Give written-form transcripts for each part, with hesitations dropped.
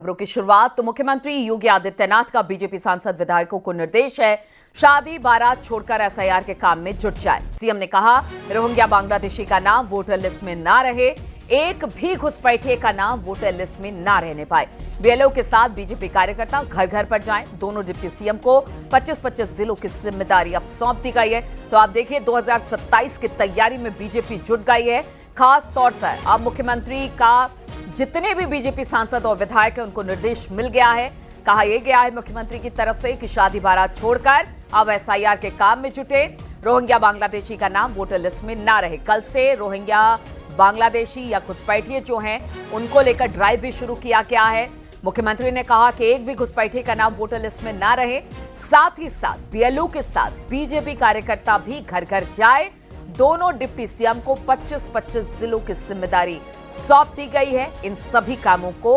खबरों की शुरुआत तो मुख्यमंत्री योगी आदित्यनाथ का बीजेपी सांसद विधायकों को निर्देश है, शादी बारात छोड़कर एसआईआर के काम में जुट जाए। सीएम ने कहा, रोहिंग्या बांग्लादेशी का नाम वोटर लिस्ट में ना रहे, एक भी घुसपैठिए का नाम वोटर लिस्ट में ना रहने पाए। बीएलओ के साथ बीजेपी कार्यकर्ता घर घर पर जाएं। दोनों डिप्टी सीएम को 25-25 जिलों की जिम्मेदारी अब सौंप दी गई है। तो आप देखिए 2027 की तैयारी में बीजेपी जुट गई है। खास तौर से अब मुख्यमंत्री का जितने भी बीजेपी सांसद और विधायक हैं उनको निर्देश मिल गया है। कहा यह गया है मुख्यमंत्री की तरफ से कि शादी बारात छोड़कर अब एसआईआर के काम में जुटे। रोहिंग्या बांग्लादेशी का नाम वोटर लिस्ट में ना रहे। कल से रोहिंग्या बांग्लादेशी या घुसपैठिए जो हैं उनको लेकर ड्राइव भी शुरू किया गया है। मुख्यमंत्री ने कहा कि एक भी घुसपैठिए का नाम वोटर लिस्ट में ना रहे। साथ ही साथ बीएलओ के साथ बीजेपी कार्यकर्ता भी घर घर जाए। दोनों डिप्टी सीएम को 25-25 जिलों की जिम्मेदारी सौंप दी गई है इन सभी कामों को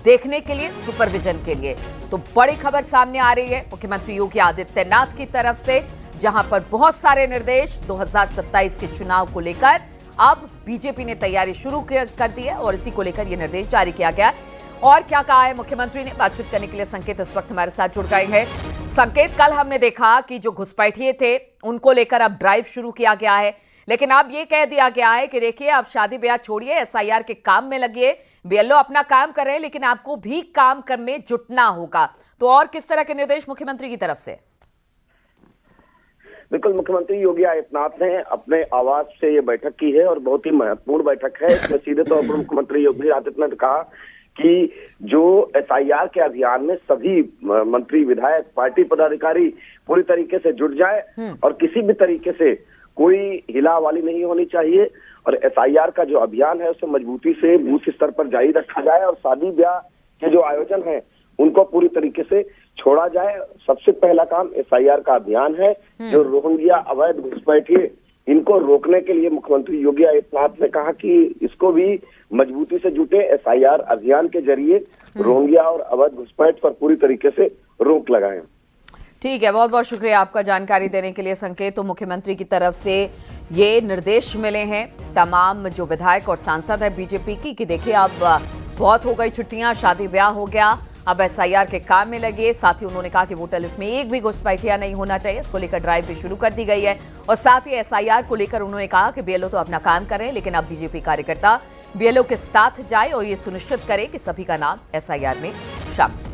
देखने के लिए, सुपरविजन के लिए। तो बड़ी खबर सामने आ रही है मुख्यमंत्री योगी आदित्यनाथ की तरफ से, जहां पर बहुत सारे निर्देश 2027 के चुनाव को लेकर अब बीजेपी ने तैयारी शुरू कर दी है और इसी को लेकर यह निर्देश जारी किया गया है। और क्या कहा है मुख्यमंत्री ने, बातचीत करने के लिए संकेत इस वक्त हमारे साथ जुड़ गए हैं। संकेत, कल हमने देखा कि जो घुसपैठिए थे उनको लेकर अब ड्राइव शुरू किया गया है, लेकिन अब ये कह दिया गया है कि देखिए अब शादी ब्याह छोड़िए, एसआईआर के काम में लगिए। बीएलओ अपना काम कर रहे हैं लेकिन आपको भी काम करने जुटना होगा। तो और किस तरह के निर्देश मुख्यमंत्री की तरफ से? बिल्कुल, मुख्यमंत्री योगी आदित्यनाथ ने अपने आवास से ये बैठक की है और बहुत ही महत्वपूर्ण बैठक है। इसमें सीधे तौर पर मुख्यमंत्री योगी आदित्यनाथ ने कहा कि जो एसआईआर के अभियान में सभी मंत्री, विधायक, पार्टी पदाधिकारी पूरी तरीके से जुट जाए और किसी भी तरीके से कोई हिलावाली नहीं होनी चाहिए और एसआईआर का जो अभियान है उसे मजबूती से बूथ स्तर पर जारी रखा जाए और शादी ब्याह के जो आयोजन है उनको पूरी तरीके से छोड़ा जाए। सबसे पहला काम एसआईआर का अभियान है। जो रोहिंग्या अवैध घुसपैठिए इनको रोकने के लिए मुख्यमंत्री योगी आदित्यनाथ ने कहा कि इसको भी मजबूती से जुटे, एसआईआर अभियान के जरिए रोहिंग्या और अवैध घुसपैठ पर पूरी तरीके से रोक लगाएं। ठीक है, बहुत बहुत शुक्रिया आपका जानकारी देने के लिए संकेत। तो मुख्यमंत्री की तरफ से ये निर्देश मिले हैं तमाम जो विधायक और सांसद है बीजेपी की कि देखिए अब बहुत हो गई छुट्टियां, शादी ब्याह हो गया, अब एसआईआर के काम में लगे। साथ ही उन्होंने कहा कि वोटर लिस्ट में एक भी घुसपैठिया नहीं होना चाहिए। इसको लेकर ड्राइव भी शुरू कर दी गई है और साथ ही एसआईआर को लेकर उन्होंने कहा कि बीएलओ तो अपना काम कर रहे हैं लेकिन अब बीजेपी कार्यकर्ता बीएलओ के साथ जाए और ये सुनिश्चित करे कि सभी का नाम एसआईआर में शामिल।